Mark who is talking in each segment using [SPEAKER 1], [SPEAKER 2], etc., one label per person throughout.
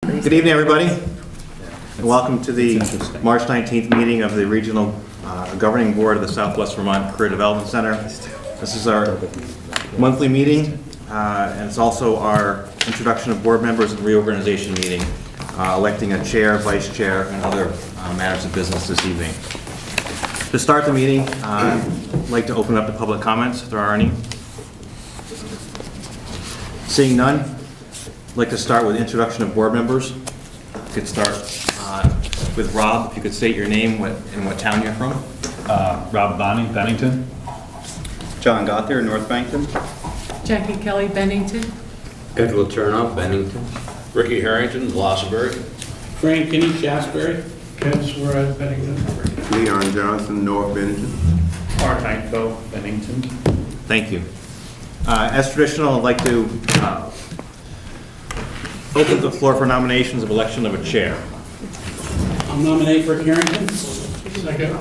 [SPEAKER 1] Good evening, everybody, and welcome to the March 19th meeting of the Regional Governing Board of the Southwest Vermont Career Development Center. This is our monthly meeting, and it's also our introduction of board members and reorganization meeting, electing a chair, vice chair, and other matters of business this evening. To start the meeting, I'd like to open up to public comments, if there are any. Seeing none, I'd like to start with introduction of board members. We could start with Rob, if you could state your name and what town you're from.
[SPEAKER 2] Rob Bonney, Bennington.
[SPEAKER 3] John Gothier, North Bennington.
[SPEAKER 4] Jackie Kelly, Bennington.
[SPEAKER 5] Edward Turnoff, Bennington.
[SPEAKER 6] Ricky Harrington, Glossary.
[SPEAKER 7] Frank Kinney, Shasberry. Ken Suarez, Bennington.
[SPEAKER 8] Leon Johnson, North Bennington.
[SPEAKER 7] Art Hanko, Bennington.
[SPEAKER 1] Thank you. As traditional, I'd like to open the floor for nominations of election of a chair.
[SPEAKER 7] I'll nominate Rick Harrington. Second.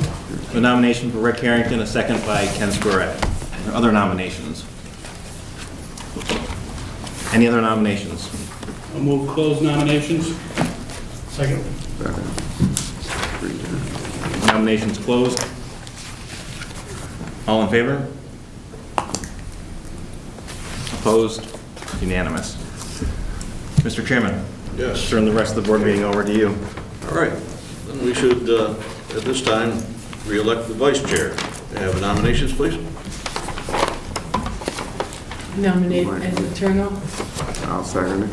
[SPEAKER 1] A nomination for Rick Harrington, a second by Ken Squaret. Are there other nominations? Any other nominations?
[SPEAKER 7] I'll move closed nominations. Second.
[SPEAKER 1] Nominations closed. All in favor? Opposed? Unanimous. Mr. Chairman,
[SPEAKER 6] Yes.
[SPEAKER 1] turn the rest of the board meeting over to you.
[SPEAKER 6] All right. Then we should, at this time, re-elect the vice chair. May I have nominations, please?
[SPEAKER 4] Nominate Edward Turnoff.
[SPEAKER 8] I'll second it.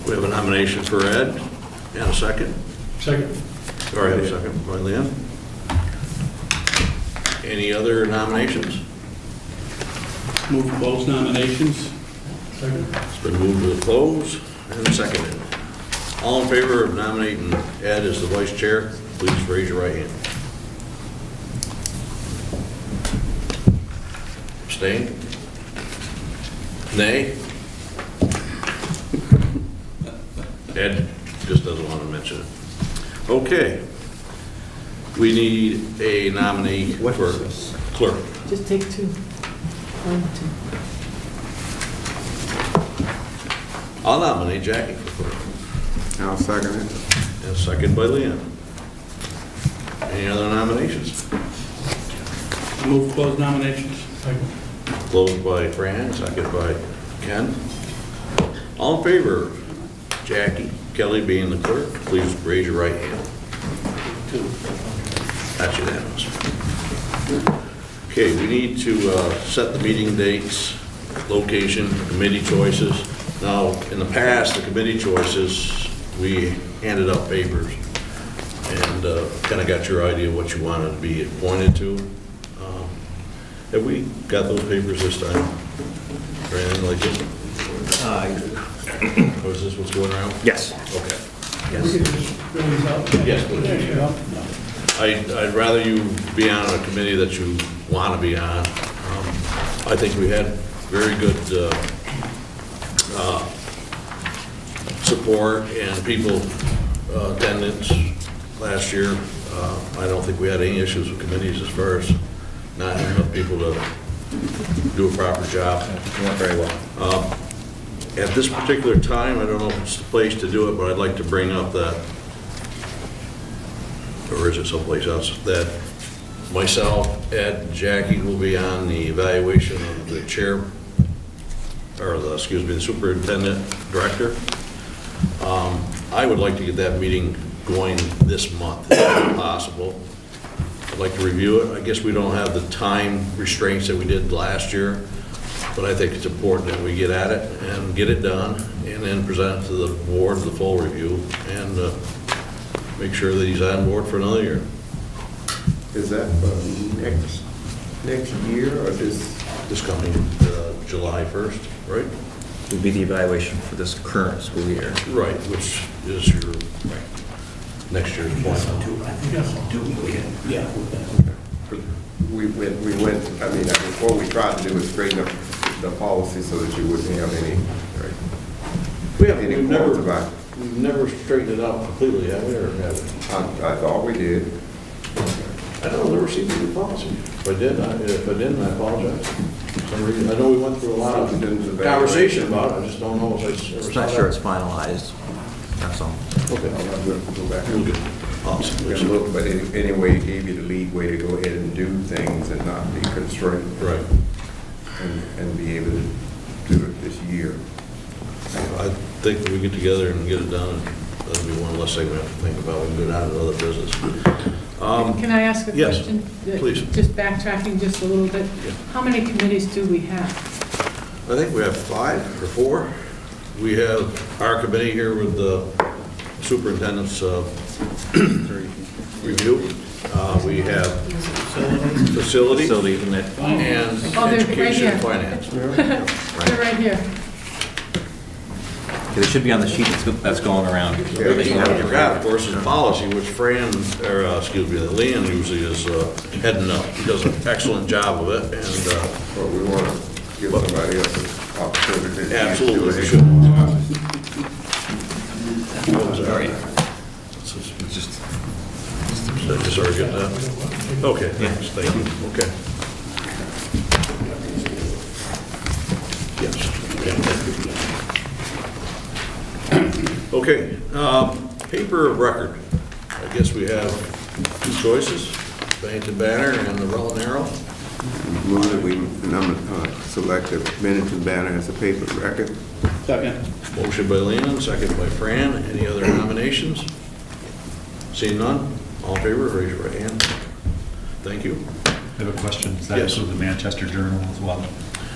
[SPEAKER 6] We have a nomination for Ed, and a second.
[SPEAKER 7] Second.
[SPEAKER 6] All right, a second by Leanne. Any other nominations?
[SPEAKER 7] Move closed nominations. Second.
[SPEAKER 6] It's been moved to close and seconded. All in favor of nominating Ed as the vice chair, please raise your right hand. Abstain? Nay? Ed just doesn't want to mention it. Okay. We need a nominee for clerk.
[SPEAKER 4] Just take two. 1, 2.
[SPEAKER 6] I'll nominate Jackie for clerk.
[SPEAKER 8] I'll second it.
[SPEAKER 6] And second by Leanne. Any other nominations?
[SPEAKER 7] Move closed nominations. Second.
[SPEAKER 6] Closed by Fran, second by Ken. All in favor of Jackie Kelly being the clerk, please raise your right hand. That's unanimous. Okay, we need to set the meeting dates, location, committee choices. Now, in the past, the committee choices, we handed out papers and kind of got your idea of what you wanted to be appointed to. Have we got those papers this time? Or anything like this? Or is this what's going around?
[SPEAKER 1] Yes.
[SPEAKER 6] Okay.
[SPEAKER 7] We can just fill these out.
[SPEAKER 6] Yes, please. I'd rather you be on a committee that you want to be on. I think we had very good support and people attendance last year. I don't think we had any issues with committees as far as not having enough people to do a proper job.
[SPEAKER 1] It went very well.
[SPEAKER 6] At this particular time, I don't know if it's the place to do it, but I'd like to bring up that, or is it someplace else, that myself, Ed, and Jackie will be on the evaluation of the chair, or the superintendent director. I would like to get that meeting going this month, if possible. I'd like to review it. I guess we don't have the time restraints that we did last year, but I think it's important that we get at it and get it done, and then present it to the board, the full review, and make sure that he's on board for another year.
[SPEAKER 8] Is that next year or this?
[SPEAKER 6] This coming July 1st, right?
[SPEAKER 1] Would be the evaluation for this current school year.
[SPEAKER 6] Right, which is your next year's plan.
[SPEAKER 7] Yeah.
[SPEAKER 8] We went, I mean, what we tried to do was straighten up the policy so that you wouldn't have any, right?
[SPEAKER 6] We've never straightened it out completely, have we, or have we?
[SPEAKER 8] I thought we did.
[SPEAKER 6] I don't never seen the new policy. If I didn't, I apologize. For some reason, I know we went through a lot of conversation about it, I just don't know if I ever
[SPEAKER 1] Just
[SPEAKER 6] saw
[SPEAKER 1] not sure
[SPEAKER 6] that.
[SPEAKER 1] it's finalized. That's all.
[SPEAKER 6] Okay,
[SPEAKER 8] We'll go back.
[SPEAKER 6] we'll get, awesome.
[SPEAKER 8] We're gonna look, but anyway, it gave you the leeway to go ahead and do things and not be constrained
[SPEAKER 6] Right.
[SPEAKER 8] and be able to do it this year.
[SPEAKER 6] I think that we get together and get it done, and that'll be one less thing we have to think about. We can go down to other business.
[SPEAKER 4] Can I ask a
[SPEAKER 6] yes,
[SPEAKER 4] question?
[SPEAKER 6] please.
[SPEAKER 4] Just backtracking just a little bit.
[SPEAKER 6] Yeah.
[SPEAKER 4] How many committees do we have?
[SPEAKER 6] I think we have 5 or 4. We have our committee here with the superintendent's review. We have facilities
[SPEAKER 1] Facilities, isn't it?
[SPEAKER 6] and
[SPEAKER 4] Oh, they're right
[SPEAKER 6] education
[SPEAKER 4] here.
[SPEAKER 6] and finance.
[SPEAKER 4] They're right here.
[SPEAKER 1] It should be on the sheet that's going around.
[SPEAKER 6] What I forgot, of course, is policy, which Leanne usually is heading up. He does an excellent job of it, and
[SPEAKER 8] But we want to give somebody else an opportunity. to
[SPEAKER 6] absolutely
[SPEAKER 8] do
[SPEAKER 6] we
[SPEAKER 8] it.
[SPEAKER 6] should. Did I just already get that? Okay, thanks, thank you, okay. Yes, okay, thank you. Okay, paper of record. I guess we have 2 choices, Bennington Banner and the Rutland Herald.
[SPEAKER 8] Move that we select the Bennington Banner as a paper record.
[SPEAKER 7] Second.
[SPEAKER 6] Motion by Leland, second by Fran. Any other nominations? Seeing none, all in favor, raise your right hand. Thank you.
[SPEAKER 2] I have a question. Does that
[SPEAKER 6] Yes.
[SPEAKER 2] include the Manchester Journal as well?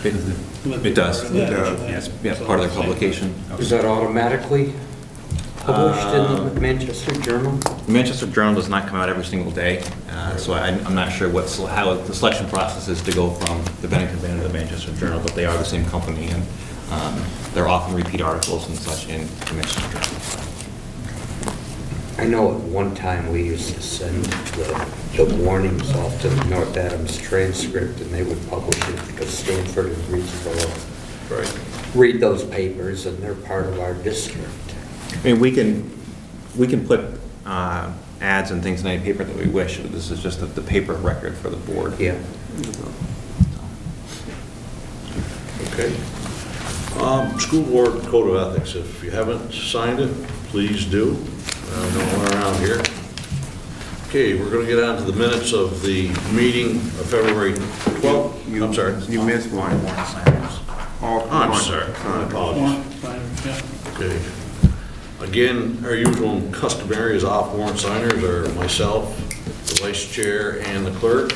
[SPEAKER 1] It does. Yes, yeah, part of their publication.
[SPEAKER 5] Is that automatically published in the Manchester Journal?
[SPEAKER 1] The Manchester Journal does not come out every single day, so I'm not sure how the selection process is to go from the Bennington Banner to the Manchester Journal, but they are the same company, and they're often repeat articles and such in the Manchester Journal.
[SPEAKER 5] I know at one time we used to send the warnings off to the North Adams Transcript, and they would publish it because Stanford and Greensboro
[SPEAKER 6] Right.
[SPEAKER 5] read those papers, and they're part of our district.
[SPEAKER 1] I mean, we can put ads and things in any paper that we wish. This is just the paper record for the board.
[SPEAKER 5] Yeah.
[SPEAKER 6] Okay. School Board Code of Ethics. If you haven't signed it, please do. No one around here. Okay, we're going to get on to the minutes of the meeting of February 12th. I'm sorry.
[SPEAKER 8] You missed one.
[SPEAKER 6] I'm sorry. My apologies. Okay. Again, our usual and customary is off warrant signers are myself, the vice chair, and the clerk.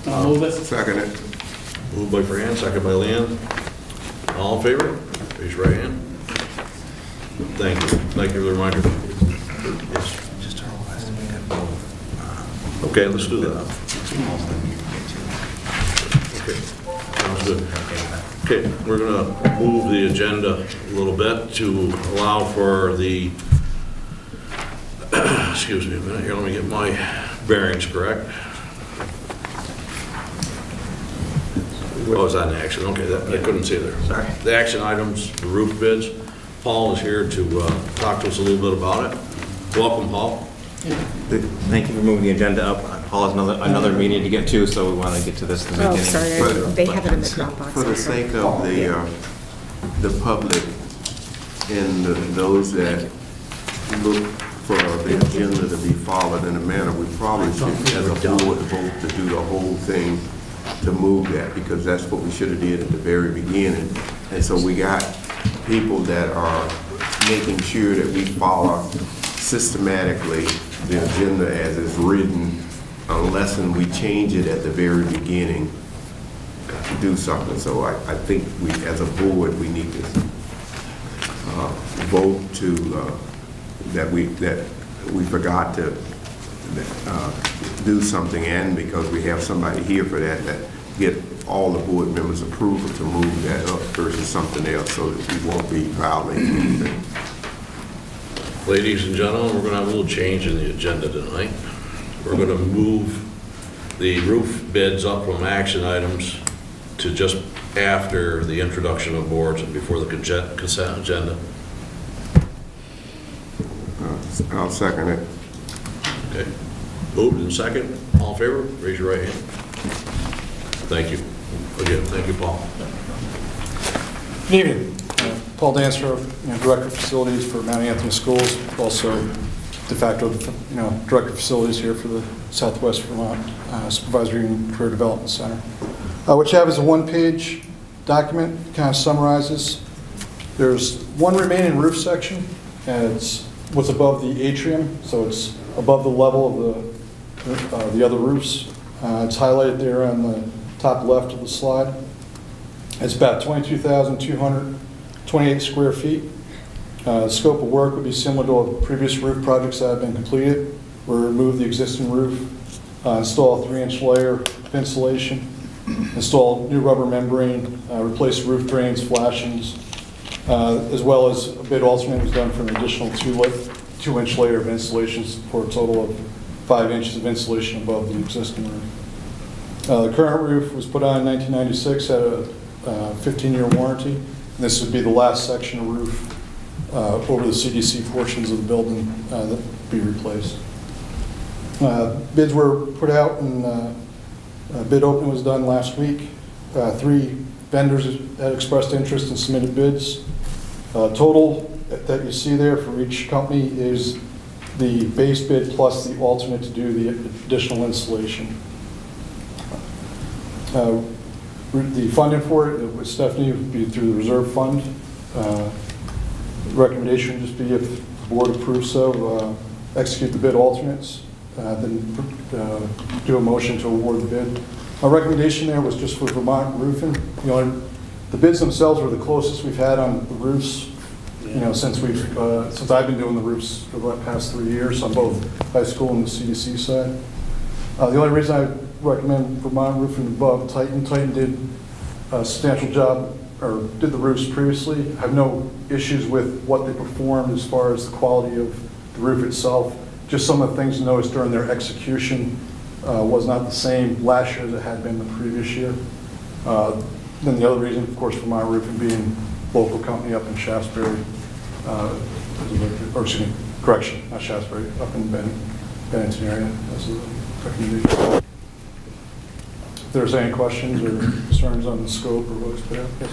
[SPEAKER 7] I'll move it.
[SPEAKER 8] Second it.
[SPEAKER 6] Moved by Fran, second by Leanne. All in favor? Raise your right hand. Thank you. Thank you for the reminder. Yes. Okay, let's do that. Okay, sounds good. Okay, we're going to move the agenda a little bit to allow for the, excuse me a minute here, let me get my bearings correct. Oh, it's on the action, okay, I couldn't see there.
[SPEAKER 1] Sorry.
[SPEAKER 6] The action items, the roof bids. Paul is here to talk to us a little bit about it. Welcome, Paul.
[SPEAKER 1] Thank you for moving the agenda up. Paul has another meeting to get to, so we want to get to this in the
[SPEAKER 9] Oh,
[SPEAKER 1] beginning.
[SPEAKER 9] sorry, they have it in the Dropbox.
[SPEAKER 8] For the sake of the public and those that look for the agenda to be followed in a manner, we probably should, as a board, vote to do the whole thing to move that, because that's what we should have did at the very beginning. And so we got people that are making sure that we follow systematically the agenda as it's written, unless we change it at the very beginning to do something. So I think we, as a board, we need to vote to, that we forgot to do something, and because we have somebody here for that get all the board members' approval to move that up versus something else, so that we won't be violating anything.
[SPEAKER 6] Ladies and gentlemen, we're going to have a little change in the agenda tonight. We're going to move the roof bids up from action items to just after the introduction of boards and before the consent agenda.
[SPEAKER 8] I'll second it.
[SPEAKER 6] Okay. Moved and second. All in favor? Raise your right hand. Thank you. Again, thank you, Paul.
[SPEAKER 10] Good evening. Paul Dancer, Director of Facilities for Mount Anthony Schools, also de facto, Director of Facilities here for the Southwest Vermont Supervisory and Career Development Center. What you have is a one-page document, kind of summarizes. There's one remaining roof section, and it's what's above the atrium, so it's above the level of the other roofs. It's highlighted there on the top left of the slide. It's about 22,228 square feet. The scope of work would be similar to previous roof projects that have been completed. We'll remove the existing roof, install a 3-inch layer of insulation, install new rubber membrane, replace roof drains, flashings, as well as a bid alternate was done for an additional 2-inch layer of insulation for a total of 5 inches of insulation above the existing roof. The current roof was put on in 1996, had a 15-year warranty. And this would be the last section of roof over the CDC portions of the building that would be replaced. Bids were put out and bid opening was done last week. 3 vendors had expressed interest and submitted bids. Total that you see there for each company is the base bid plus the alternate to do the additional installation. The funding for it with Stephanie would be through the reserve fund. The recommendation would just be if the board approves so, execute the bid alternates, then do a motion to award the bid. Our recommendation there was just for Vermont Roofing. The bids themselves were the closest we've had on the roofs, since I've been doing the roofs for the past 3 years on both high school and the CDC side. The only reason I recommend Vermont Roofing above Titan. Titan did a substantial job, or did the roofs previously. I have no issues with what they performed as far as the quality of the roof itself. Just some of the things noticed during their execution was not the same last year as it had been the previous year. Then the other reason, of course, Vermont Roofing being a local company up in Shaftesbury, or excuse me, correction, not Shaftesbury, up in Bennington area. That's a recommendation. If there's any questions or concerns on the scope or what's there, yes.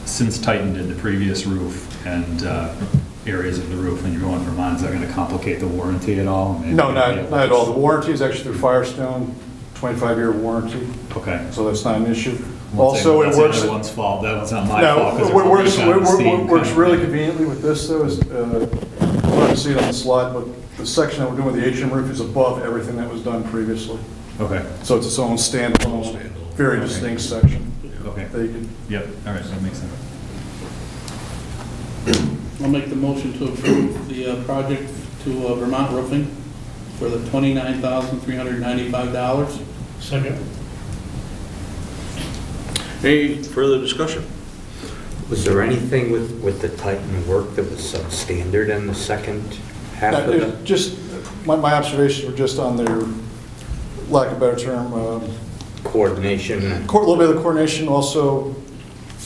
[SPEAKER 2] Since Titan did the previous roof and areas of the roof, when you're going for mine, is that going to complicate the warranty at all? Maybe
[SPEAKER 10] No, not at all. The warranty is actually through Firestone, 25-year warranty,
[SPEAKER 2] Okay.
[SPEAKER 10] so that's not an issue.
[SPEAKER 2] Won't say,
[SPEAKER 10] Also,
[SPEAKER 2] well,
[SPEAKER 10] it
[SPEAKER 2] that's
[SPEAKER 10] works.
[SPEAKER 2] the other one's fault. That one's not my
[SPEAKER 10] No,
[SPEAKER 2] fault. 'cause
[SPEAKER 10] what
[SPEAKER 2] there's a leak on the seam
[SPEAKER 10] works
[SPEAKER 2] kind of
[SPEAKER 10] really
[SPEAKER 2] thing.
[SPEAKER 10] conveniently with this, though, is, hard to see it on the slide, but the section that we're doing with the atrium roof is above everything that was done previously.
[SPEAKER 2] Okay.
[SPEAKER 10] So it's its own standalone, very distinct section.
[SPEAKER 2] Okay.
[SPEAKER 10] That you can-
[SPEAKER 2] Yep. All right. That makes sense.
[SPEAKER 7] I'll make the motion to approve the project to Vermont Roofing for the $29,395.
[SPEAKER 11] Second.
[SPEAKER 6] Any further discussion?
[SPEAKER 5] Was there anything with the Titan work that was substandard in the second half of
[SPEAKER 10] It
[SPEAKER 5] the?
[SPEAKER 10] was just, my observations were just on their, lack of a better term,
[SPEAKER 5] Coordination?
[SPEAKER 10] a little bit of the coordination, also a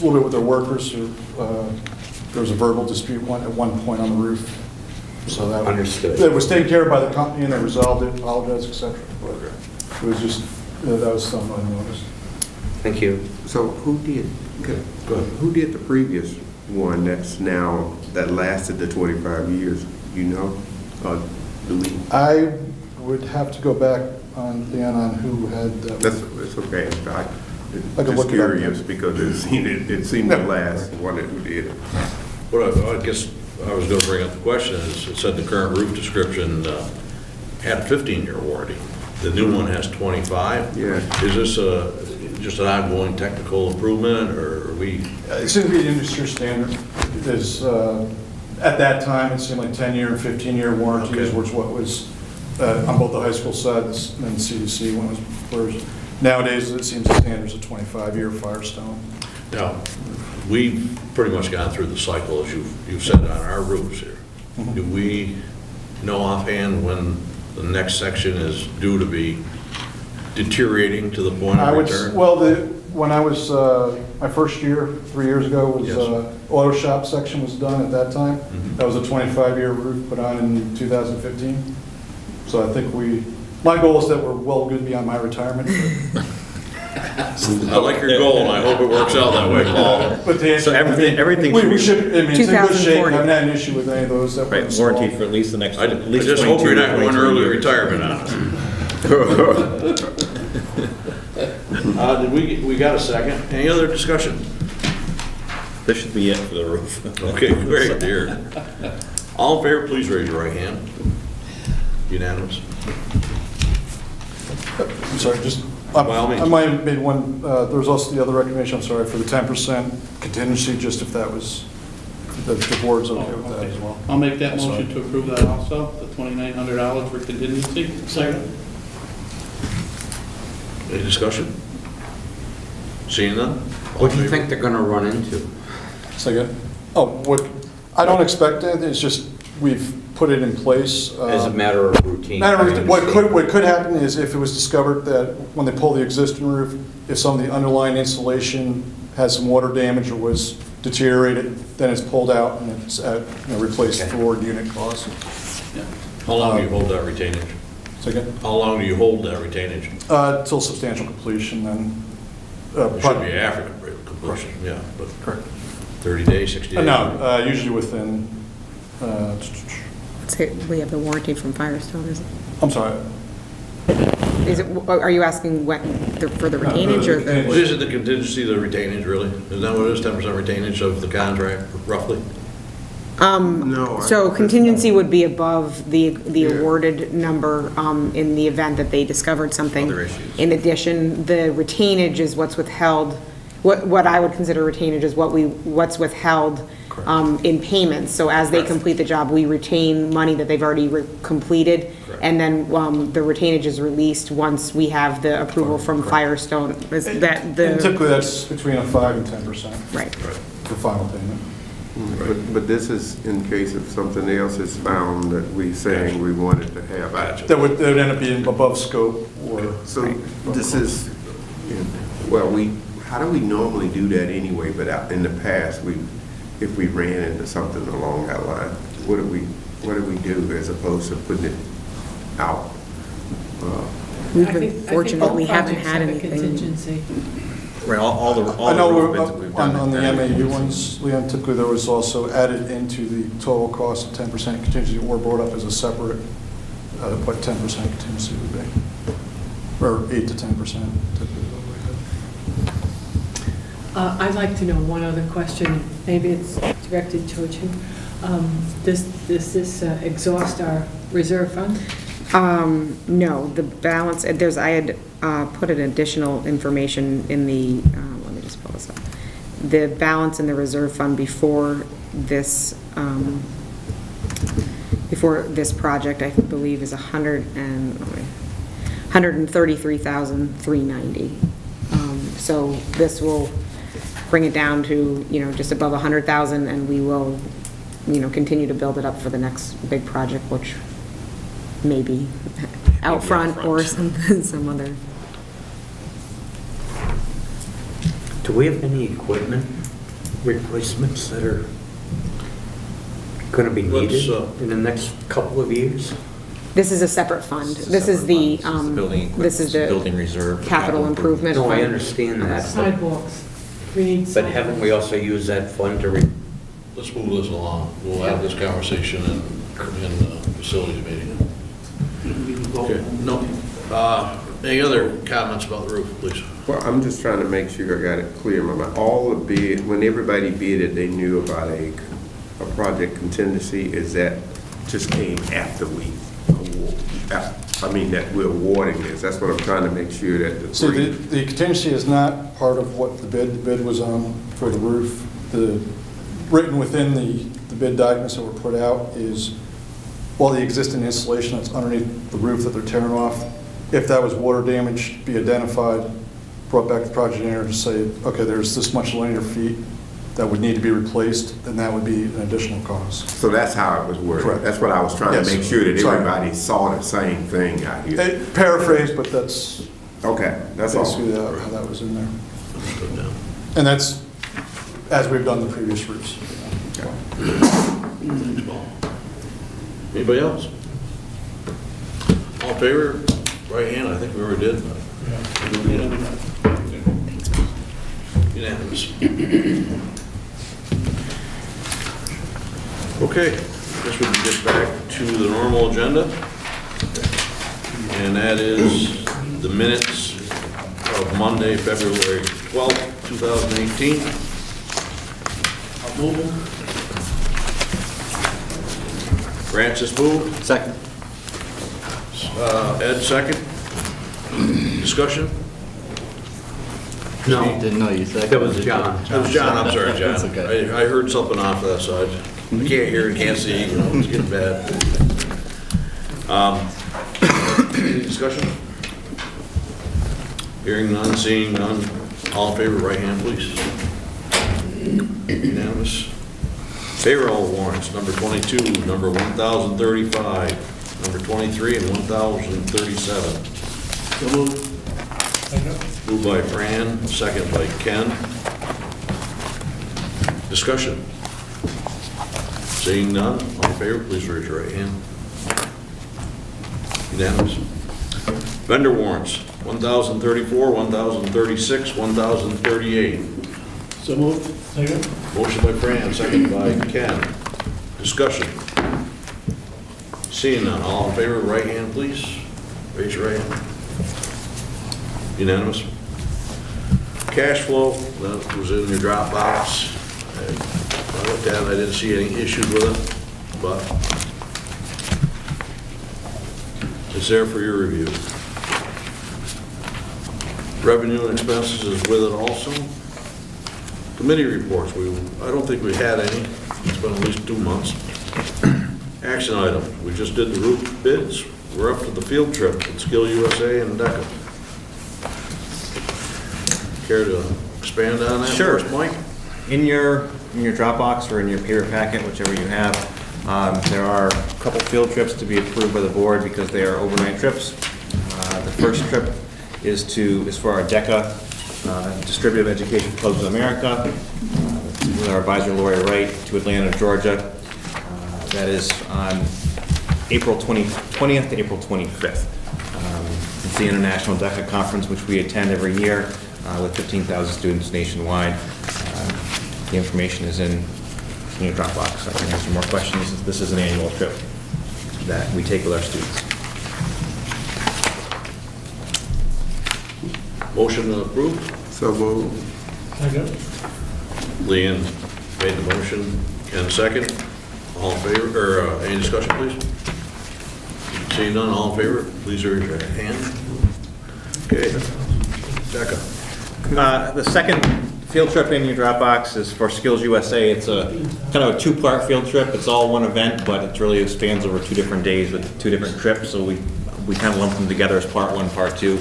[SPEAKER 10] little bit with their workers. There was a verbal dispute at one point on the roof. So that
[SPEAKER 5] Understood.
[SPEAKER 10] It was taken care of by the company and they resolved it, apologized, et cetera. But it was just, that was something I noticed.
[SPEAKER 5] Thank you.
[SPEAKER 8] So who did the previous one that lasted the 25 years, do we?
[SPEAKER 10] I would have to go back on, Dan, on who had.
[SPEAKER 8] It's okay.
[SPEAKER 10] I could
[SPEAKER 8] Just
[SPEAKER 10] look it up.
[SPEAKER 8] curious because it seemed to last, wondered who did it.
[SPEAKER 6] What I guess I was going to bring up the question is, it said the current roof description had a 15-year warranty. The new one has 25?
[SPEAKER 8] Yeah.
[SPEAKER 6] Is this just an ongoing technical improvement, or are we?
[SPEAKER 10] It seemed to be an industry standard. There's, at that time, it seemed like 10-year and 15-year warranties,
[SPEAKER 6] Okay.
[SPEAKER 10] which what was on both the high school sides and CDC when it was first. Nowadays, it seems the standard's a 25-year Firestone.
[SPEAKER 6] Now, we've pretty much gone through the cycle, as you've said, on our roofs here.
[SPEAKER 10] Mhm.
[SPEAKER 6] Do we know offhand when the next section is due to be deteriorating to the point of return?
[SPEAKER 10] When I was, my first year, 3 years ago, was
[SPEAKER 6] Yes.
[SPEAKER 10] auto shop section was done at that time.
[SPEAKER 6] Mhm.
[SPEAKER 10] That was a 25-year roof put on in 2015. So I think my goal is that we're well good beyond my retirement.
[SPEAKER 6] I like your goal, and I hope it works out that way, Paul.
[SPEAKER 10] But the
[SPEAKER 1] So everything
[SPEAKER 10] we
[SPEAKER 1] should
[SPEAKER 10] should, I mean, it's in good shape,
[SPEAKER 9] 2040.
[SPEAKER 10] haven't had an issue with any of those that were
[SPEAKER 1] Right,
[SPEAKER 10] installed.
[SPEAKER 1] warranty for at least the next,
[SPEAKER 6] I
[SPEAKER 1] at least
[SPEAKER 6] just hope
[SPEAKER 1] 22,
[SPEAKER 6] you're not going
[SPEAKER 1] 23
[SPEAKER 6] early
[SPEAKER 1] years.
[SPEAKER 6] retirement on it. Did we got a second? Any other discussion?
[SPEAKER 1] This should be it for the roof.
[SPEAKER 6] Okay, great, dear. All in favor, please raise your right hand. Unanimous.
[SPEAKER 10] I'm sorry, just,
[SPEAKER 6] By all means.
[SPEAKER 10] I might have made one, there was also the other recommendation, I'm sorry, for the 10% contingency, just if that was, the board's okay with that as well.
[SPEAKER 7] I'll make that
[SPEAKER 10] Sorry.
[SPEAKER 7] motion to approve that also, the $2,900 for contingency. Second.
[SPEAKER 6] Any discussion? Seeing none?
[SPEAKER 5] What do you think they're gonna run into?
[SPEAKER 10] Second? Oh, what, I don't expect anything, it's just, we've put it in place.
[SPEAKER 5] As a matter of routine?
[SPEAKER 10] What could happen is if it was discovered that when they pull the existing roof, if some of the underlying insulation has some water damage or was deteriorated, then it's pulled out and it's replaced
[SPEAKER 5] Okay.
[SPEAKER 10] for unit cost.
[SPEAKER 6] How long do you hold that retainage?
[SPEAKER 10] Second?
[SPEAKER 6] How long do you hold that retainage?
[SPEAKER 10] Till substantial completion, then.
[SPEAKER 6] It should be after completion, yeah, but
[SPEAKER 10] Correct.
[SPEAKER 6] 30 days, 60 days?
[SPEAKER 10] No, usually within,
[SPEAKER 9] So we have the warranty from Firestone, is it?
[SPEAKER 10] I'm sorry.
[SPEAKER 9] Is it, are you asking what, for the retainage or
[SPEAKER 10] the
[SPEAKER 6] What
[SPEAKER 9] the?
[SPEAKER 6] is it, the contingency, the retainage, really? Isn't that what it is, 10% retainage of the contract, roughly?
[SPEAKER 8] No.
[SPEAKER 9] So contingency would be above the awarded number in the event that they discovered something.
[SPEAKER 1] Other issues.
[SPEAKER 9] In addition, the retainage is what's withheld, what I would consider retainage is what's withheld in payments. So as they complete the job, we retain money that they've already completed.
[SPEAKER 6] Correct.
[SPEAKER 9] And then the retainage is released once we have the approval from Firestone. Is that
[SPEAKER 10] And
[SPEAKER 9] the,
[SPEAKER 10] typically, that's between a 5 and 10%
[SPEAKER 9] right.
[SPEAKER 10] for final payment.
[SPEAKER 8] But this is in case if something else is found that we saying we wanted to have.
[SPEAKER 6] Gotcha.
[SPEAKER 10] That would end up being above scope or.
[SPEAKER 8] So this is, well, how do we normally do that anyway? But in the past, if we ran into something along that line, what do we do as opposed to putting it out?
[SPEAKER 9] We've
[SPEAKER 4] I
[SPEAKER 9] been
[SPEAKER 4] think
[SPEAKER 9] fortunate,
[SPEAKER 4] all
[SPEAKER 9] we haven't
[SPEAKER 4] projects
[SPEAKER 9] had
[SPEAKER 4] have a
[SPEAKER 9] anything.
[SPEAKER 4] contingency.
[SPEAKER 1] Right, all the
[SPEAKER 10] I know
[SPEAKER 1] roof bids that we've done.
[SPEAKER 10] on the MAU ones, Leon, typically there was also added into the total cost of 10% contingency or brought up as a separate, what 10% contingency would be. Or 8 to 10% typically.
[SPEAKER 4] I'd like to know one other question, maybe it's directed towards you. Does this exhaust our reserve fund?
[SPEAKER 9] No, the balance, I had put an additional information in the, let me just pull this up. The balance in the reserve fund before this project, I believe, is $133,390. So this will bring it down to, just above 100,000, and we will, continue to build it up for the next big project, which may be out front or some other.
[SPEAKER 5] Do we have any equipment replacements that are gonna be
[SPEAKER 6] Let's,
[SPEAKER 5] needed in the next couple of years?
[SPEAKER 9] This is a separate fund. This is the,
[SPEAKER 1] Building
[SPEAKER 9] this is
[SPEAKER 1] equipment, building
[SPEAKER 9] the
[SPEAKER 1] reserve.
[SPEAKER 9] capital improvement
[SPEAKER 5] No, I
[SPEAKER 9] fund.
[SPEAKER 5] understand that,
[SPEAKER 4] Sidewalks. We need
[SPEAKER 5] but
[SPEAKER 4] sidewalks.
[SPEAKER 5] haven't we also used that fund to
[SPEAKER 6] Let's move this along. We'll have this conversation in the facilities meeting. Okay, no. Any other comments about the roof, please?
[SPEAKER 8] Well, I'm just trying to make sure I got it clear in my mind. All the bid, when everybody bidded, they knew about a project contingency. Is that just came after we award? That we're awarding this. That's what I'm trying to make sure that the
[SPEAKER 10] So
[SPEAKER 8] three.
[SPEAKER 10] the contingency is not part of what the bid was on for the roof. Written within the bid documents that were put out is all the existing insulation that's underneath the roof that they're tearing off. If that was water damage, be identified, brought back to the project engineer to say, okay, there's this much linear feet that would need to be replaced, then that would be an additional cost.
[SPEAKER 8] So that's how it was worded.
[SPEAKER 10] Correct.
[SPEAKER 8] That's what I was trying
[SPEAKER 10] Yes.
[SPEAKER 8] to make sure that
[SPEAKER 10] Sorry.
[SPEAKER 8] everybody saw the same thing out here.
[SPEAKER 10] Paraphrase, but that's
[SPEAKER 8] Okay, that's all.
[SPEAKER 10] basically how that was in there.
[SPEAKER 6] Put down.
[SPEAKER 10] And that's as we've done the previous roofs.
[SPEAKER 6] Thanks, Paul. Anybody else? All in favor? Right hand, I think we already did. Unanimous. Okay, guess we can get back to the normal agenda. And that is the minutes of Monday, February 12th, 2018.
[SPEAKER 7] I'll move them.
[SPEAKER 6] Francis moved.
[SPEAKER 1] Second.
[SPEAKER 6] Ed second. Discussion?
[SPEAKER 5] No,
[SPEAKER 1] Didn't know you said.
[SPEAKER 5] that was John.
[SPEAKER 6] That was John, I'm sorry, John.
[SPEAKER 1] That's okay.
[SPEAKER 6] I heard something off that side. I can't hear and can't see, you know, it's getting bad. Any discussion? Hearing none, seeing none. All in favor, right hand, please. Unanimous. Payroll warrants, number 22, number 1,035, number 23, and 1,037.
[SPEAKER 7] So moved.
[SPEAKER 6] Moved by Fran, second by Ken. Discussion. Seeing none, all in favor, please raise your right hand. Unanimous. Vendor warrants, 1,034, 1,036, 1,038.
[SPEAKER 7] So moved. Second.
[SPEAKER 6] Motion by Fran, second by Ken. Discussion. Seeing none, all in favor, right hand, please. Raise your right hand. Unanimous. Cash flow, that was in your Dropbox. I looked at it, I didn't see any issues with it, but it's there for your review. Revenue and expenses is with it also. Committee reports, I don't think we had any. It's been at least 2 months. Action item, we just did the roof bids. We're up to the field trip with Skill USA and DECA. Care to expand on that?
[SPEAKER 1] Sure.
[SPEAKER 6] First, Mike?
[SPEAKER 1] In your Dropbox or in your paper packet, whichever you have, there are a couple field trips to be approved by the board because they are overnight trips. The first trip is for our DECA, Distributive Education Clubs of America, with our advisor Lori Wright, to Atlanta, Georgia. That is on April 20th to April 25th. It's the International DECA Conference, which we attend every year with 15,000 students nationwide. The information is in your Dropbox. I can answer more questions. This is an annual trip that we take with our students.
[SPEAKER 6] Motion to approve?
[SPEAKER 8] So moved.
[SPEAKER 7] Second.
[SPEAKER 6] Leanne made the motion. Ken second. All in favor, or any discussion, please? Seeing none, all in favor, please raise your hand. Okay. DECA.
[SPEAKER 1] The second field trip in your Dropbox is for Skills USA. It's a kind of a two-part field trip. It's all one event, but it really spans over 2 different days with 2 different trips. So we kind of lump them together as part 1, part 2.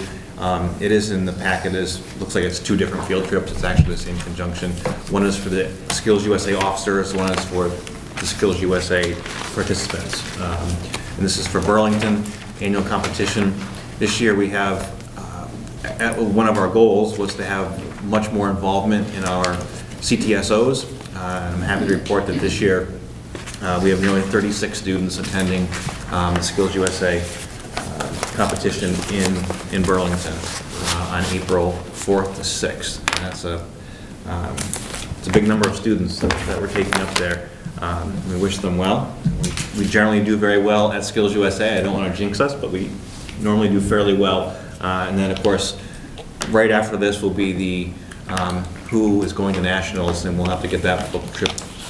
[SPEAKER 1] It is in the packet. Looks like it's 2 different field trips. It's actually the same conjunction. One is for the Skills USA officers. One is for the Skills USA participants. And this is for Burlington annual competition. This year we have, one of our goals was to have much more involvement in our CTSOs. I'm happy to report that this year we have nearly 36 students attending the Skills USA competition in Burlington on April 4th to 6th. And that's it's a big number of students that we're taking up there. We wish them well. We generally do very well at Skills USA. I don't want to jinx us, but we normally do fairly well. And then, of course, right after this will be the who is going to nationals, and we'll have to get that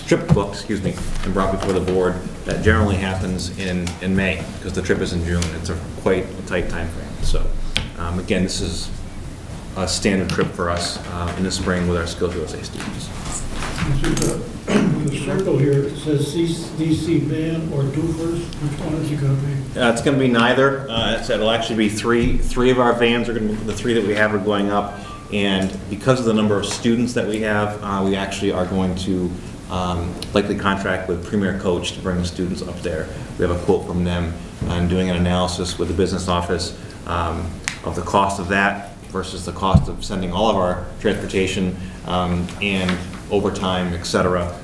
[SPEAKER 1] trip booked, and brought before the board. That generally happens in May, because the trip is in June. It's quite a tight time frame. So, again, this is a standard trip for us in the spring with our Skills USA students.
[SPEAKER 11] The circle here, it says CDC van or doofers. Which one is it going to be?
[SPEAKER 1] It's going to be neither. It'll actually be three of our vans are going to be, the 3 that we have are going up. And because of the number of students that we have, we actually are going to likely contract with Premier Coach to bring the students up there. We have a quote from them on doing an analysis with the business office of the cost of that versus the cost of sending all of our transportation and overtime, et cetera,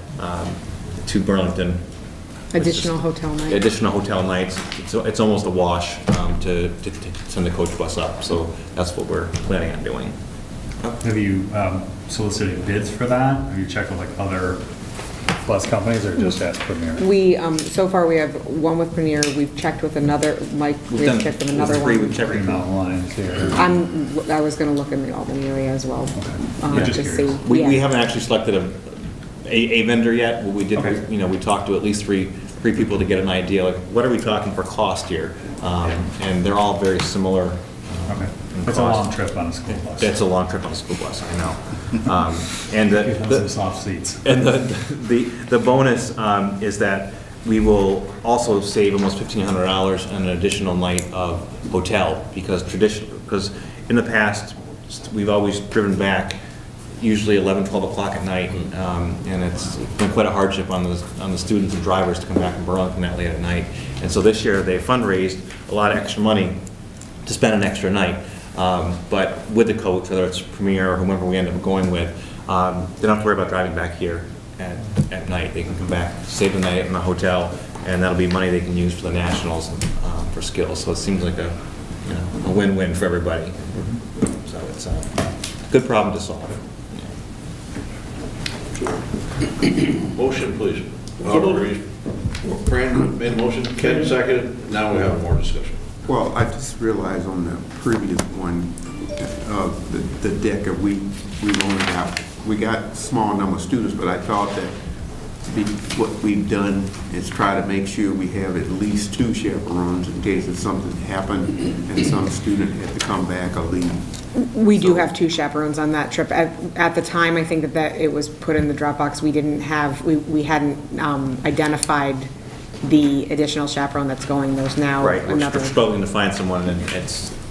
[SPEAKER 1] to Burlington.
[SPEAKER 9] Additional hotel nights.
[SPEAKER 1] Additional hotel nights. It's almost a wash to send the coach bus up. So that's what we're planning on doing.
[SPEAKER 2] Have you solicited bids for that? Have you checked with like other bus companies or just asked Premier?
[SPEAKER 9] We, so far, we have one with Premier, we've checked with another, Mike,
[SPEAKER 1] We've
[SPEAKER 9] we've
[SPEAKER 1] done
[SPEAKER 9] checked with another
[SPEAKER 1] three,
[SPEAKER 9] one.
[SPEAKER 1] we've checked
[SPEAKER 2] Green
[SPEAKER 1] with
[SPEAKER 2] Mountain Lines here.
[SPEAKER 9] I was gonna look in the Albany area as well.
[SPEAKER 2] Yeah, just
[SPEAKER 9] to
[SPEAKER 2] curious.
[SPEAKER 9] see.
[SPEAKER 1] We
[SPEAKER 9] Yeah.
[SPEAKER 1] haven't actually selected a vendor yet. What we did,
[SPEAKER 2] Okay.
[SPEAKER 1] we talked to at least three people to get an idea, like, what are we talking for cost here? And they're all very similar.
[SPEAKER 2] Okay.
[SPEAKER 1] in
[SPEAKER 2] It's a
[SPEAKER 1] cost.
[SPEAKER 2] long trip on a school bus.
[SPEAKER 1] It's a long trip on a school bus, I know. And
[SPEAKER 2] Give them some
[SPEAKER 1] the,
[SPEAKER 2] soft seats.
[SPEAKER 1] and the bonus is that we will also save almost $1,500 on an additional night of hotel, because in the past, we've always driven back usually 11, 12 o'clock at night, and it's been quite a hardship on the students and drivers to come back from Burlington that late at night. And so this year, they fundraised a lot of extra money to spend an extra night. But with the coach, whether it's Premier or whomever we end up going with, they don't have to worry about driving back here at night. They can come back, save the night in the hotel, and that'll be money they can use for the nationals for skills. So it seems like a win-win for everybody. So it's a good problem to solve.
[SPEAKER 6] Motion, please. Fran made a motion, Ken seconded, now we have more discussion.
[SPEAKER 8] Well, I just realized on the previous one, the DECA, we got a small number of students, but I thought that what we've done is try to make sure we have at least 2 chaperones in case if something happened and some student had to come back or leave.
[SPEAKER 9] We do have 2 chaperones on that trip. At the time, I think that it was put in the Dropbox, we hadn't identified the additional chaperone that's going. There's now
[SPEAKER 1] Right,
[SPEAKER 9] another.
[SPEAKER 1] we're struggling to find someone, and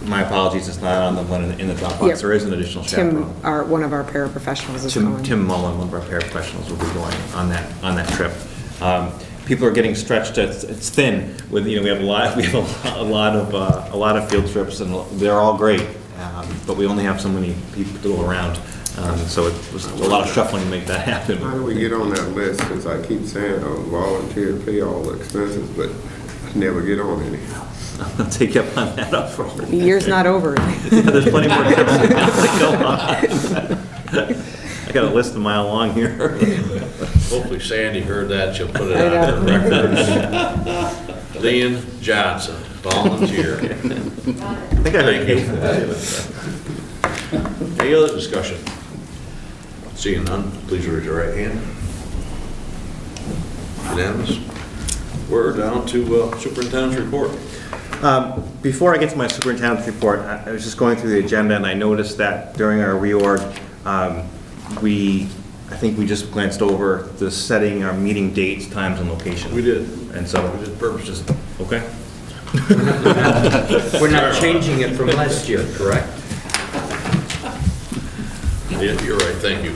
[SPEAKER 1] my apologies, it's not on the one in the
[SPEAKER 9] Yep.
[SPEAKER 1] Dropbox. There is an additional chaperone.
[SPEAKER 9] Tim, one of our paraprofessionals is going.
[SPEAKER 1] Tim Mullen, one of our paraprofessionals, will be going on that trip. People are getting stretched. It's thin. With we have a lot of field trips, and they're all great, but we only have so many people to go around. So it was a lot of shuffling to make that happen.
[SPEAKER 8] How do we get on that list, since I keep saying I'll volunteer to pay all the expenses, but I never get on any?
[SPEAKER 1] I'll take you up on that offer.
[SPEAKER 9] The year's not over.
[SPEAKER 1] Yeah, there's plenty more trips to go on. I got a list a mile long here.
[SPEAKER 6] Hopefully Sandy heard that, she'll put it on the records. Leon Johnson, volunteer.
[SPEAKER 1] I think I heard
[SPEAKER 6] Thank you. Any other discussion? Seeing none, please raise your right hand. Unanimous. We're down to superintendent's report.
[SPEAKER 1] Before I get to my superintendent's report, I was just going through the agenda, and I noticed that during our reorg, I think we just glanced over the setting our meeting dates, times, and location.
[SPEAKER 6] We did.
[SPEAKER 1] And so,
[SPEAKER 6] We did purposes.
[SPEAKER 1] okay?
[SPEAKER 5] We're not changing it from last year, correct?
[SPEAKER 6] Yeah, you're right, thank you.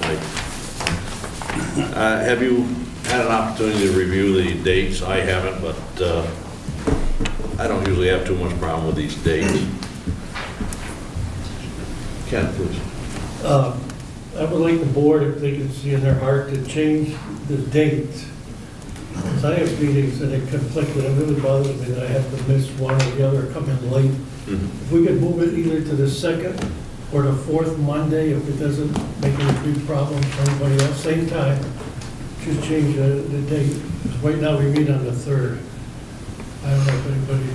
[SPEAKER 6] Mike. Have you had an opportunity to review the dates? I haven't, but I don't usually have too much problem with these dates. Ken, please.
[SPEAKER 11] I would like the board, if they can see in their heart, to change the date. Because I have meetings that it conflict with, it really bothers me that I have to miss one or the other, come in late. If we could move it either to the 2nd or the 4th Monday, if it doesn't make any big problems for anybody else, same time, just change the date. Because right now we meet on the 3rd. I don't know if anybody,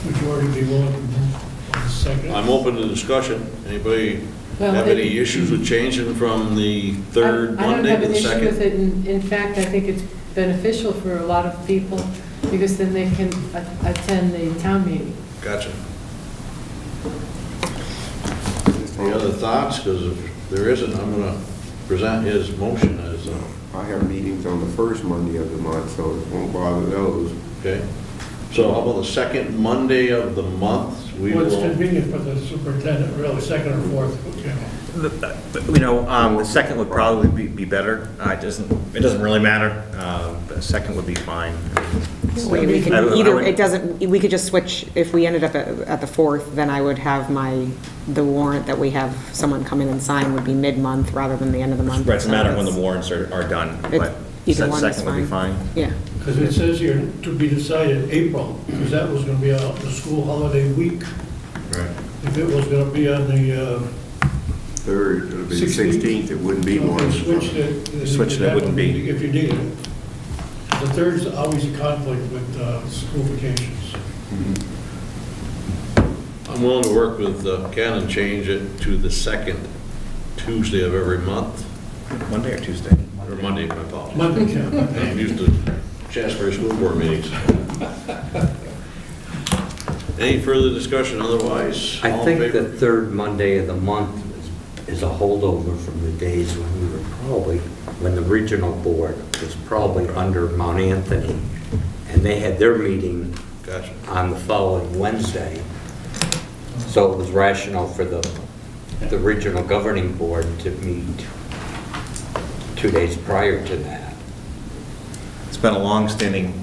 [SPEAKER 11] would you already be willing to move on the 2nd?
[SPEAKER 6] I'm open to discussion. Anybody
[SPEAKER 4] Well,
[SPEAKER 6] have any issues with changing from the third
[SPEAKER 4] I don't
[SPEAKER 6] Monday
[SPEAKER 4] have
[SPEAKER 6] to
[SPEAKER 4] an
[SPEAKER 6] the
[SPEAKER 4] issue with
[SPEAKER 6] second?
[SPEAKER 4] it. In fact, I think it's beneficial for a lot of people, because then they can attend the town meeting.
[SPEAKER 6] Gotcha. Any other thoughts? Because if there isn't, I'm going to present his motion as,
[SPEAKER 8] I have meetings on the first Monday of the month, so it won't bother those.
[SPEAKER 6] okay? So how about the second Monday of the month? We
[SPEAKER 11] What's
[SPEAKER 6] will.
[SPEAKER 11] convenient for the superintendent, really, 2nd or 4th, you know.
[SPEAKER 1] The second would probably be better. It doesn't really matter. The second would be fine.
[SPEAKER 9] We can
[SPEAKER 1] I would-
[SPEAKER 9] either, it doesn't, we could just switch, if we ended up at the 4th, then I would have the warrant that we have someone come in and sign would be mid-month rather than the end of the month.
[SPEAKER 1] Right, it's a matter of when the
[SPEAKER 9] So
[SPEAKER 1] warrants are done,
[SPEAKER 9] It-
[SPEAKER 1] but
[SPEAKER 9] either one is
[SPEAKER 1] second would be fine.
[SPEAKER 9] Yeah.
[SPEAKER 11] Because it says here to be decided April, because that was going to be the school holiday week.
[SPEAKER 6] Right.
[SPEAKER 11] If it was going to be on the
[SPEAKER 8] 3rd, it'll be the
[SPEAKER 11] 16th.
[SPEAKER 8] 16th, it wouldn't be one.
[SPEAKER 11] Switch it.
[SPEAKER 1] Switch it, wouldn't be.
[SPEAKER 11] If you need it. The third's always a conflict with school vacations.
[SPEAKER 6] I'm willing to work with Ken and change it to the second Tuesday of every month,
[SPEAKER 1] Monday or Tuesday?
[SPEAKER 6] or Monday, my apologies.
[SPEAKER 11] Monday, Ken.
[SPEAKER 6] I'm used to Shasberry School Board meetings. Any further discussion otherwise?
[SPEAKER 5] I
[SPEAKER 6] All in
[SPEAKER 5] think
[SPEAKER 6] favor?
[SPEAKER 5] the third Monday of the month is a holdover from the days when we were probably, when the regional board was probably under Mount Anthony, and they had their meeting
[SPEAKER 6] Gotcha.
[SPEAKER 5] on the following Wednesday. So it was rational for the regional governing board to meet 2 days prior to that.
[SPEAKER 1] It's been a long-standing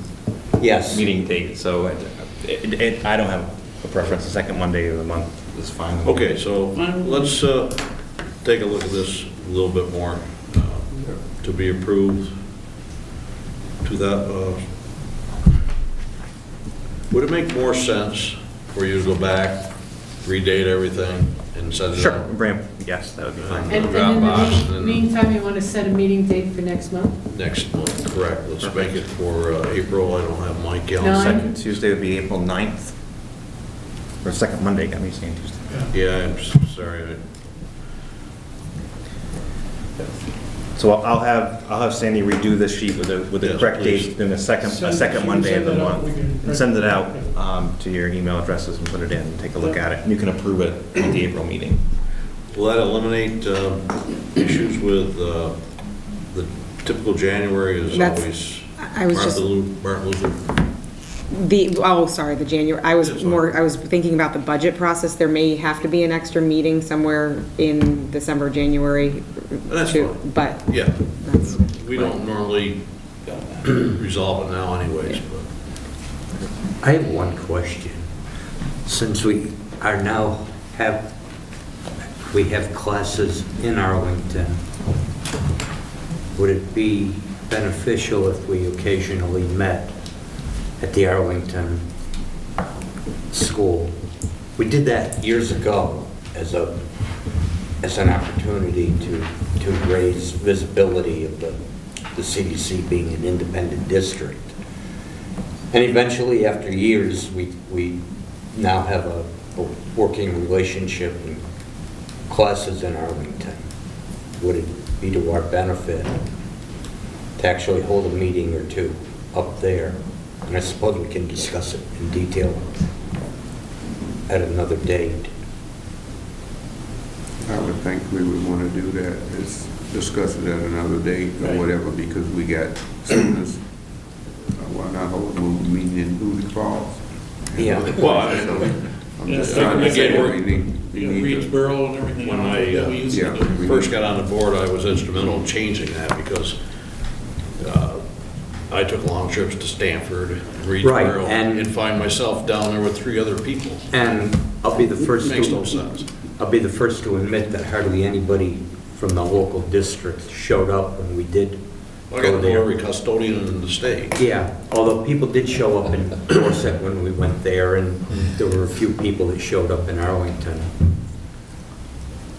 [SPEAKER 5] Yes.
[SPEAKER 1] meeting date, so I don't have a preference. The second Monday of the month is fine. with me.
[SPEAKER 6] Okay, so let's take a look at this a little bit more to be approved. To that, would it make more sense for you to go back, redate everything, and send it
[SPEAKER 1] Sure,
[SPEAKER 6] out?
[SPEAKER 1] yes, that would be fine.
[SPEAKER 4] And in
[SPEAKER 6] Dropbox,
[SPEAKER 4] the
[SPEAKER 6] and then-
[SPEAKER 4] meantime, you want to set a meeting date for next month?
[SPEAKER 6] Next month, correct. Let's make it for April. I don't have my calendar.
[SPEAKER 4] Nine.
[SPEAKER 1] Second Tuesday would be April 9th. Or second Monday, got me saying Tuesday.
[SPEAKER 6] Yeah, I'm sorry.
[SPEAKER 1] So I'll have Sandy redo this sheet with the
[SPEAKER 6] Yes,
[SPEAKER 1] correct
[SPEAKER 6] please.
[SPEAKER 1] date, then a second
[SPEAKER 11] Send-
[SPEAKER 1] Monday of the
[SPEAKER 11] send it out,
[SPEAKER 1] month.
[SPEAKER 11] we can-
[SPEAKER 1] And send it out to your email addresses and put it in, and take a look at it. And you can approve it at the April meeting.
[SPEAKER 6] Will that eliminate issues with the typical January is
[SPEAKER 9] That's-
[SPEAKER 6] always
[SPEAKER 9] I was just,
[SPEAKER 6] Martin Luther?
[SPEAKER 9] the January, I
[SPEAKER 6] That's
[SPEAKER 9] was
[SPEAKER 6] fine.
[SPEAKER 9] I was thinking about the budget process. There may have to be an extra meeting somewhere in December, January.
[SPEAKER 6] That's
[SPEAKER 9] to-
[SPEAKER 6] fine.
[SPEAKER 9] But
[SPEAKER 6] Yeah,
[SPEAKER 9] that's,
[SPEAKER 6] we don't normally resolve it now anyways, but.
[SPEAKER 5] I have one question. Since we are now we have classes in Arlington, would it be beneficial if we occasionally met at the Arlington school? We did that years ago as an opportunity to raise visibility of the CDC being an independent district. And eventually, after years, we now have a working relationship and classes in Arlington. Would it be to our benefit to actually hold a meeting or two up there? And I suppose we can discuss it in detail at another date.
[SPEAKER 8] I would think we would want to do that, is discuss it at another date or
[SPEAKER 7] Right.
[SPEAKER 8] whatever, because we got students. Why not hold a meeting in Booty Falls?
[SPEAKER 5] Yeah.
[SPEAKER 6] Well,
[SPEAKER 8] I'm just
[SPEAKER 7] Yeah,
[SPEAKER 8] trying to say,
[SPEAKER 6] again,
[SPEAKER 8] we need to.
[SPEAKER 7] Reedsboro and everything
[SPEAKER 6] When
[SPEAKER 7] else
[SPEAKER 6] I
[SPEAKER 7] that we used to
[SPEAKER 8] yeah.
[SPEAKER 7] do.
[SPEAKER 6] first got on the board, I was instrumental in changing that because I took long trips to Stanford and
[SPEAKER 5] Right,
[SPEAKER 6] Reedsboro
[SPEAKER 5] and-
[SPEAKER 6] and find myself down there with 3 other people.
[SPEAKER 5] And I'll be the first
[SPEAKER 6] Makes no
[SPEAKER 5] to,
[SPEAKER 6] sense.
[SPEAKER 5] I'll be the first to admit that hardly anybody from the local district showed up when we did
[SPEAKER 6] I got
[SPEAKER 5] go
[SPEAKER 6] to know
[SPEAKER 5] there.
[SPEAKER 6] every custodian in the state.
[SPEAKER 5] Yeah, although people did show up in Dorset when we went there, and there were a few people that showed up in Arlington.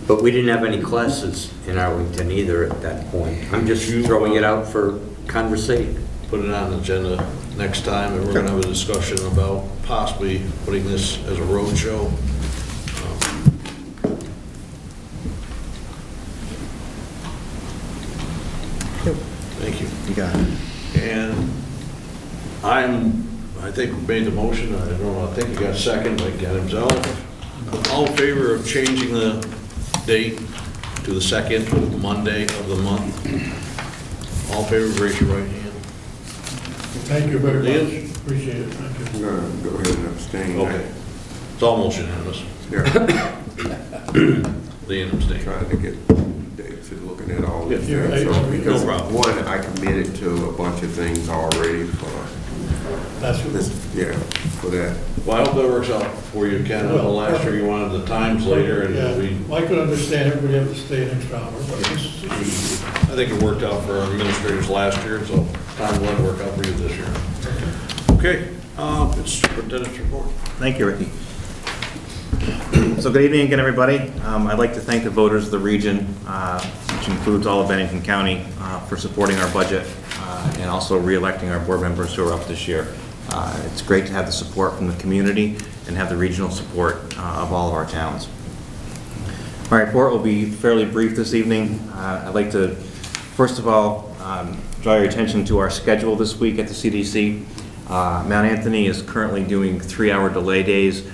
[SPEAKER 5] But we didn't have any classes in Arlington either at that point. I'm just throwing it out for conversation.
[SPEAKER 6] Put it on the agenda next time, and we're going to have a discussion about possibly putting this as a road show. Thank you.
[SPEAKER 1] You got it.
[SPEAKER 6] And I think we made the motion, I don't know, I think you got a second by Ken himself. All in favor of changing the date to the second Monday of the month? All in favor, raise your right hand.
[SPEAKER 11] Thank you very
[SPEAKER 6] Liam?
[SPEAKER 11] much. Appreciate it. Thank you.
[SPEAKER 8] I'm gonna go ahead and abstain.
[SPEAKER 6] Okay. It's almost unanimous.
[SPEAKER 8] Yeah,
[SPEAKER 6] Leon abstained.
[SPEAKER 8] trying to get dates and looking at all this.
[SPEAKER 6] Yeah,
[SPEAKER 8] So, because
[SPEAKER 6] no problem.
[SPEAKER 8] one, I committed to a bunch of things already for
[SPEAKER 11] That's
[SPEAKER 8] this, yeah, for that.
[SPEAKER 6] Well, I hope that works out for you, Ken. I know last year you wanted the times later, and
[SPEAKER 11] Yeah,
[SPEAKER 6] we,
[SPEAKER 11] I could understand everybody have to stay an extra hour, but this,
[SPEAKER 6] I think it worked out for our administrators last year, so time will let it work out for you this year. Okay, it's superintendent's report.
[SPEAKER 1] Thank you, Ricky. So good evening again, everybody. I'd like to thank the voters of the region, which includes all of Bennington County, for supporting our budget and also re-electing our board members who are up this year. It's great to have the support from the community and have the regional support of all of our towns. My report will be fairly brief this evening. I'd like to, first of all, draw your attention to our schedule this week at the CDC. Mount Anthony is currently doing 3-hour delay days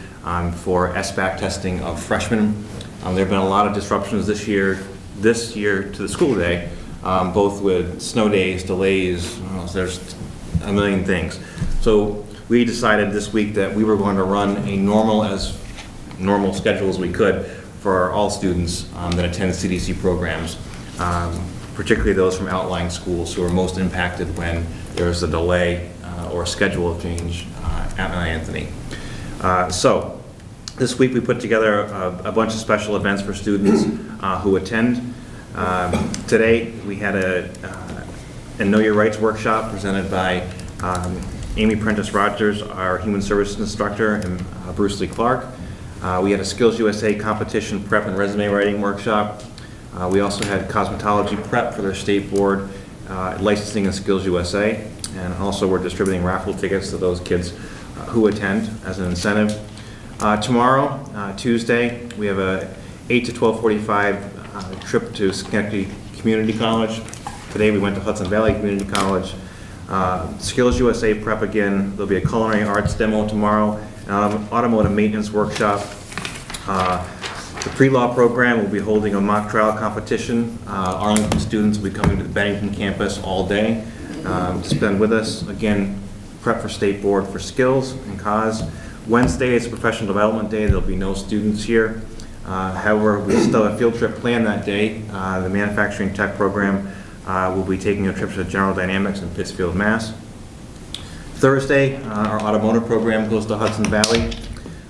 [SPEAKER 1] for SBAC testing of freshmen. There have been a lot of disruptions this year to the school day, both with snow days, delays, there's a million things. So we decided this week that we were going to run a normal schedule as we could for all students that attend CDC programs, particularly those from outlying schools who are most impacted when there's a delay or a schedule change at Mount Anthony. So this week we put together a bunch of special events for students who attend. Today we had a Know Your Rights workshop presented by Amy Prentice-Rogers, our Human Services instructor, and Bruce Lee Clark. We had a Skills USA competition prep and resume writing workshop. We also had cosmetology prep for their state board, licensing and Skills USA, and also we're distributing raffle tickets to those kids who attend as an incentive. Tomorrow, Tuesday, we have a 8 to 12:45 trip to Schenectady Community College. Today we went to Hudson Valley Community College. Skills USA prep again. There'll be a culinary arts demo tomorrow, an automotive maintenance workshop. The pre-law program will be holding a mock trial competition. Arlington students will be coming to the Bennington campus all day to spend with us. Again, prep for state board for skills and cause. Wednesday is professional development day. There'll be no students here. However, we still have a field trip planned that day. The manufacturing tech program will be taking a trip to General Dynamics in Pittsfield, Mass. Thursday, our automotive program goes to Hudson Valley.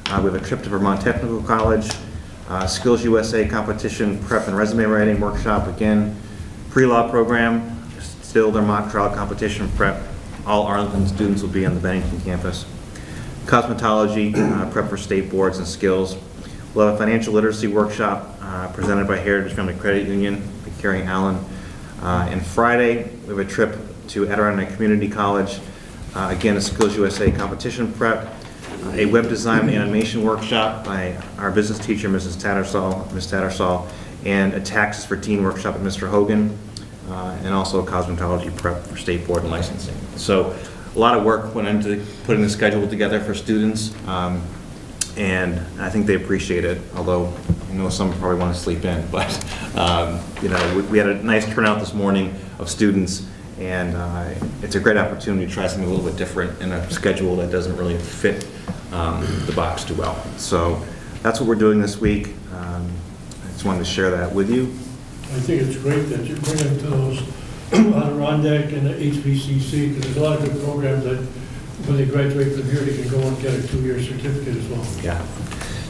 [SPEAKER 1] We have a trip to Vermont Technical College. Skills USA competition prep and resume writing workshop again. Pre-law program, still their mock trial competition prep. All Arlington students will be on the Bennington campus. Cosmetology prep for state boards and skills. We'll have a financial literacy workshop presented by Heritage Family Credit Union by Carrie Allen. And Friday, we have a trip to Adirondack Community College. Again, a Skills USA competition prep. A web design and animation workshop by our business teacher, Ms. Tattersall, and a taxes for teen workshop at Mr. Hogan, and also a cosmetology prep for state board and licensing. So a lot of work went into putting the schedule together for students, and I think they appreciate it, although I know some probably want to sleep in, but we had a nice turnout this morning of students, and it's a great opportunity to try something a little bit different in a schedule that doesn't really fit the box too well. So that's what we're doing this week. I just wanted to share that with you.
[SPEAKER 11] I think it's great that you're bringing to those Adirondack and the HBCC, because there's a lot of good programs that when they graduate from here, they can go and get a 2-year certificate as well.
[SPEAKER 1] Yeah.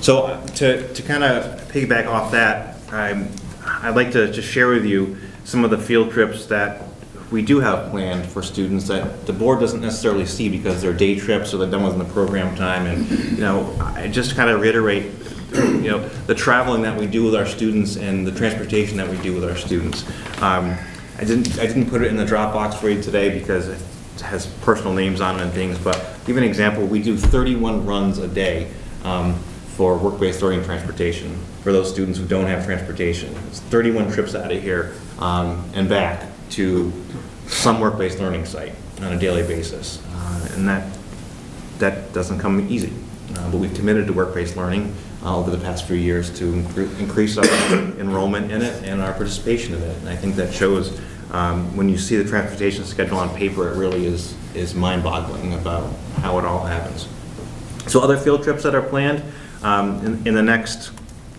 [SPEAKER 1] So to kind of piggyback off that, I'd like to just share with you some of the field trips that we do have planned for students that the board doesn't necessarily see because they're day trips or they're done within the program time. And, I just kind of reiterate, the traveling that we do with our students and the transportation that we do with our students. I didn't put it in the Dropbox for you today because it has personal names on it and things, but to give an example, we do 31 runs a day for work-based learning transportation for those students who don't have transportation. It's 31 trips out of here and back to some work-based learning site on a daily basis. And that doesn't come easy. But we've committed to work-based learning over the past few years to increase our enrollment in it and our participation in it. And I think that shows when you see the transportation schedule on paper, it really is mind-boggling about how it all happens. So other field trips that are planned in the next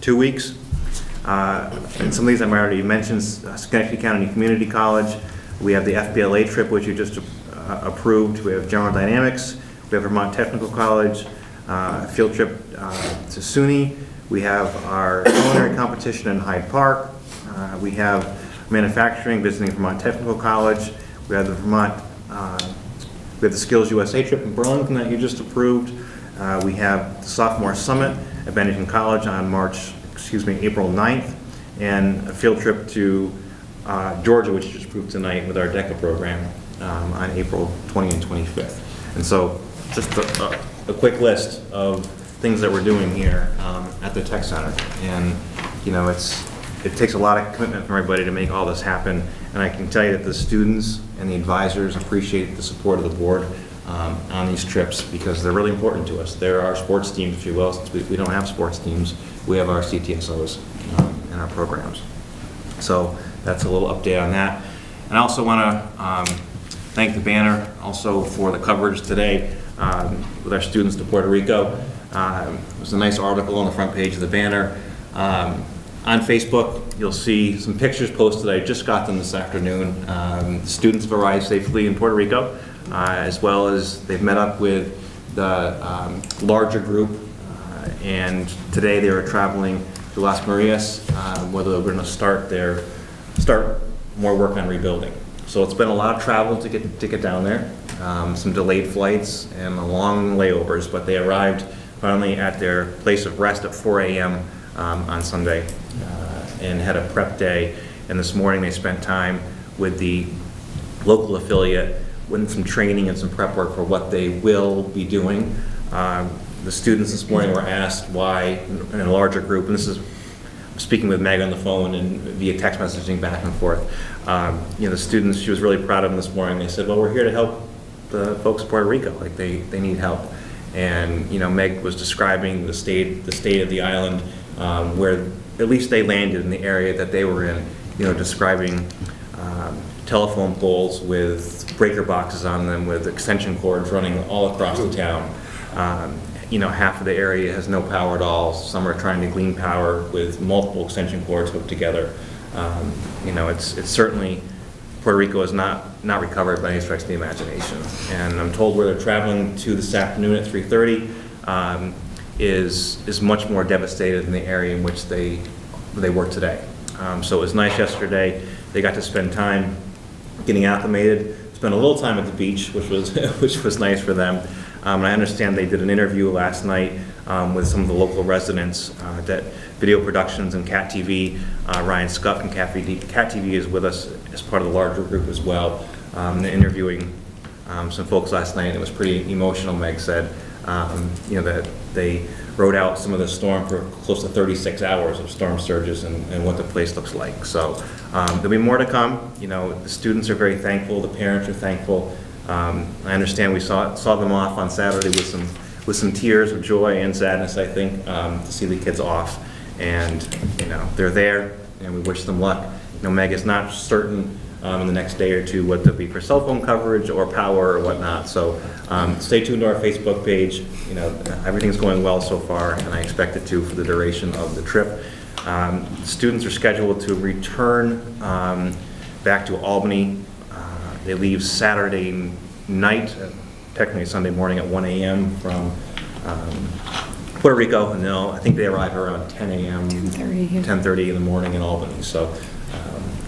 [SPEAKER 1] 2 weeks, and some of these I've already mentioned, Schenectady County Community College. We have the FBLA trip, which you just approved. We have General Dynamics. We have Vermont Technical College, field trip to SUNY. We have our culinary competition in Hyde Park. We have manufacturing, visiting Vermont Technical College. We have the Skills USA trip in Burlington that you just approved. we have the Sophomore Summit at Bennington College on April 9th, and a field trip to Georgia, which just approved tonight with our DECA program on April 20 and 25th. And so just a quick list of things that we're doing here at the Tech Center. And, you know, it takes a lot of commitment from everybody to make all this happen. And I can tell you that the students and the advisors appreciate the support of the board on these trips, because they're really important to us. They're our sports teams, if you will. Since we don't have sports teams, we have our CTSOs and our programs. So that's a little update on that. And I also want to thank the banner also for the coverage today with our students to Puerto Rico. It was a nice article on the front page of the banner. On Facebook, you'll see some pictures posted. I just got them this afternoon. Students have arrived safely in Puerto Rico, as well as they've met up with the larger group, and today they were traveling to Las Marias, where they're going to start more work on rebuilding. So it's been a lot of travel to get down there, some delayed flights and long layovers, but they arrived finally at their place of rest at 4 a.m. On Sunday and had a prep day. And this morning they spent time with the local affiliate with some training and some prep work for what they will be doing. The students this morning were asked why, in a larger group, and this is speaking with Meg on the phone and via text messaging back and forth. You know, the students, she was really proud of them this morning. They said, well, we're here to help the folks in Puerto Rico. Like they need help. And, you know, Meg was describing the state of the island, where at least they landed in the area that they were in, you know, describing telephone poles with breaker boxes on them with extension cords running all across the town. You know, half of the area has no power at all. Some are trying to glean power with multiple extension cords hooked together. You know, it's certainly, Puerto Rico is not recovered by any stretch of the imagination. And I'm told where they're traveling to this afternoon at 3:30 is much more devastated than the area in which they were today. So it was nice yesterday. They got to spend time getting acclimated, spend a little time at the beach, which was nice for them. And I understand they did an interview last night with some of the local residents that Video Productions and Cat TV. Ryan Scuff and Cat TV is with us as part of the larger group as well. They're interviewing some folks last night. It was pretty emotional, Meg said. You know, that they rode out some of the storm for close to 36 hours of storm surges and what the place looks like. So there'll be more to come. You know, the students are very thankful. The parents are thankful. I understand we saw them off on Saturday with some tears of joy and sadness, I think, to see the kids off. And, you know, they're there, and we wish them luck. You know, Meg is not certain in the next day or two what there'll be for cell phone coverage or power or whatnot. So stay tuned to our Facebook page. You know, everything's going well so far, and I expect it to for the duration of the trip. Students are scheduled to return back to Albany. They leave Saturday night, technically Sunday morning at 1 a.m. from Puerto Rico, and I think they arrive around 10 a.m., 10:30 in the morning in Albany. So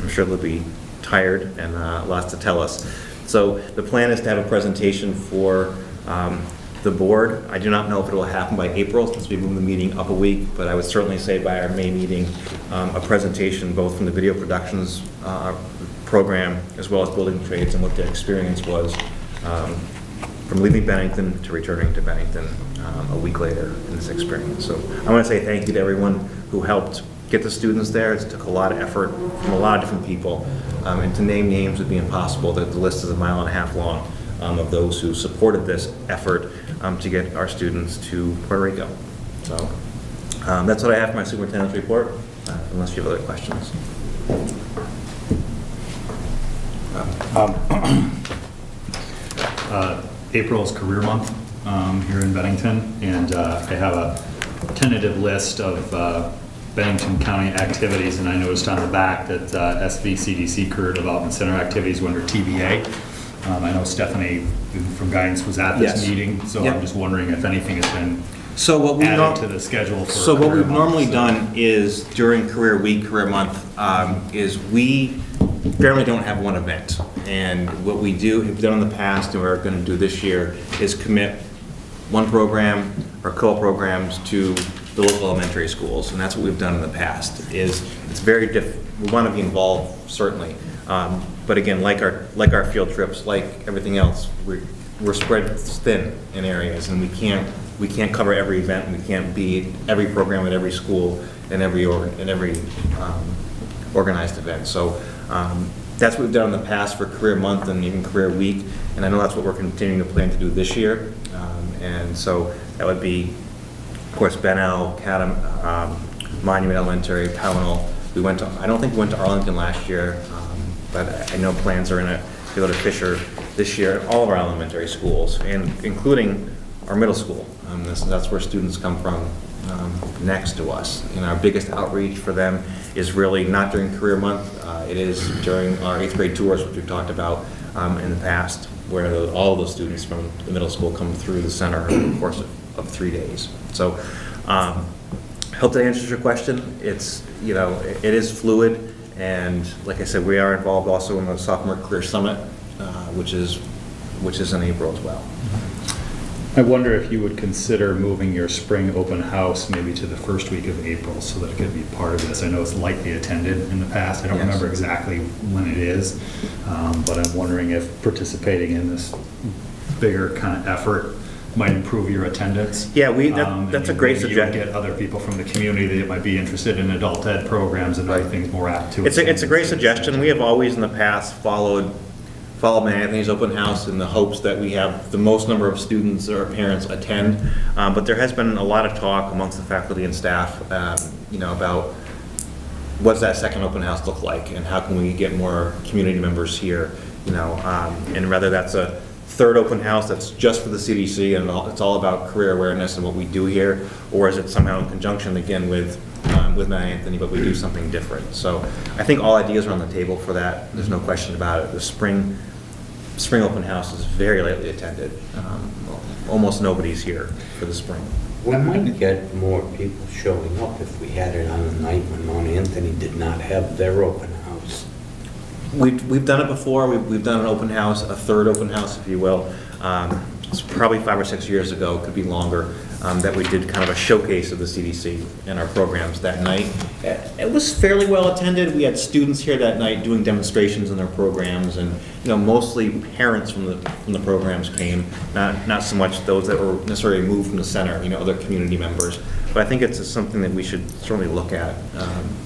[SPEAKER 1] I'm sure they'll be tired and lots to tell us. So the plan is to have a presentation for the board. I do not know if it will happen by April, since we moved the meeting up a week, but I would certainly say by our May meeting, a presentation both from the Video Productions program as well as building trades and what their experience was from leaving Bennington to returning to Bennington a week later in this experience. So I want to say thank you to everyone who helped get the students there. It took a lot of effort from a lot of different people, and to name names would be impossible. The list is 1.5 miles long of those who supported this effort to get our students to Puerto Rico. So that's what I have for my superintendent's report, unless you have other questions.
[SPEAKER 2] April is career month here in Bennington, and I have a tentative list of Bennington County activities, and I noticed on the back that SV CDC Career Development Center activities were under TBA. I know Stephanie from Guidance was at this meeting, so I'm just wondering if anything has been added to the schedule for
[SPEAKER 1] So what we've
[SPEAKER 2] month,
[SPEAKER 1] normally done is during Career Week, Career Month, is we generally don't have one event. And what we have done in the past and we're going to do this year is commit one program or co-op programs to the local elementary schools, and that's what we've done in the past. It's very we want to be involved, certainly, but again, like our field trips, like everything else, we're spread thin in areas, and we can't cover every event, and we can't be every program at every school and every organized event. So that's what we've done in the past for Career Month and even Career Week, and I know that's what we're continuing to plan to do this year. And so that would be, of course, Benel, Cadam, Monument Elementary, Pownell. I don't think we went to Arlington last year, but I know plans are to go to Fisher this year at all of our elementary schools, and including our middle school. That's where students come from next to us. And our biggest outreach for them is really not during Career Month. It is during our 8th grade tours, which we've talked about in the past, where all of those students from the middle school come through the center over the course of 3 days. So hope that answers your question. It is fluid, and like I said, we are involved also in the Sophomore Career Summit, which is in April as well.
[SPEAKER 2] I wonder if you would consider moving your spring open house maybe to the first week of April so that it could be part of this. I know it's lightly attended in the past. I don't remember exactly when it is, but I'm wondering if participating in this bigger kind of effort might improve your attendance.
[SPEAKER 1] Yeah, that's a great suggestion.
[SPEAKER 2] You would get other people from the community that might be interested in adult ed programs and other things more apt to it.
[SPEAKER 1] It's a great suggestion. We have always in the past followed Matt Anthony's open house in the hopes that we have the most number of students or parents attend. But there has been a lot of talk amongst the faculty and staff, about what's that second open house look like and how can we get more community members here, and whether that's a third open house that's just for the CDC and it's all about career awareness and what we do here, or is it somehow in conjunction again with Matt Anthony, but we do something different. So I think all ideas are on the table for that. There's no question about it. The spring open house is very lightly attended. Almost nobody's here for the spring.
[SPEAKER 5] We might get more people showing up if we had it on a night when Mount Anthony did not have their open house.
[SPEAKER 1] We've done it before. We've done an open house, a third open house, if you will. It's probably 5 or 6 years ago, could be longer, that we did kind of a showcase of the CDC and our programs that night. It was fairly well attended. We had students here that night doing demonstrations in their programs, and mostly parents from the programs came, not so much those that were necessarily moved from the center, other community members. But I think it's something that we should certainly look at.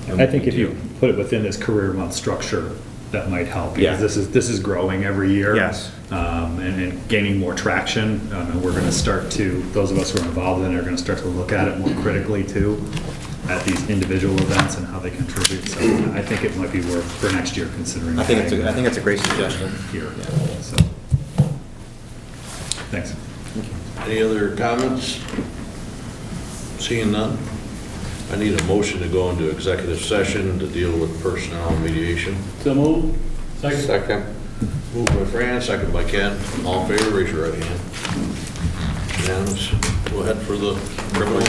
[SPEAKER 2] I think if you put it within this Career Month structure, that might help, because this is growing every year.
[SPEAKER 1] Yes.
[SPEAKER 2] And gaining more traction. And we're going to start to, those of us who are involved in it are going to start to look at it more critically too, at these individual events and how they contribute. So I think it might be worth for next year considering.
[SPEAKER 1] I think it's a great suggestion
[SPEAKER 2] Here.
[SPEAKER 1] Yeah.
[SPEAKER 2] So, thanks.
[SPEAKER 6] Any other comments? Seeing none? I need a motion to go into executive session to deal with personnel mediation.
[SPEAKER 7] So moved.
[SPEAKER 5] Second.
[SPEAKER 6] Moved by Fran, second by Ken. All in favor, raise your right hand. Unanimous. Go ahead for the criminal.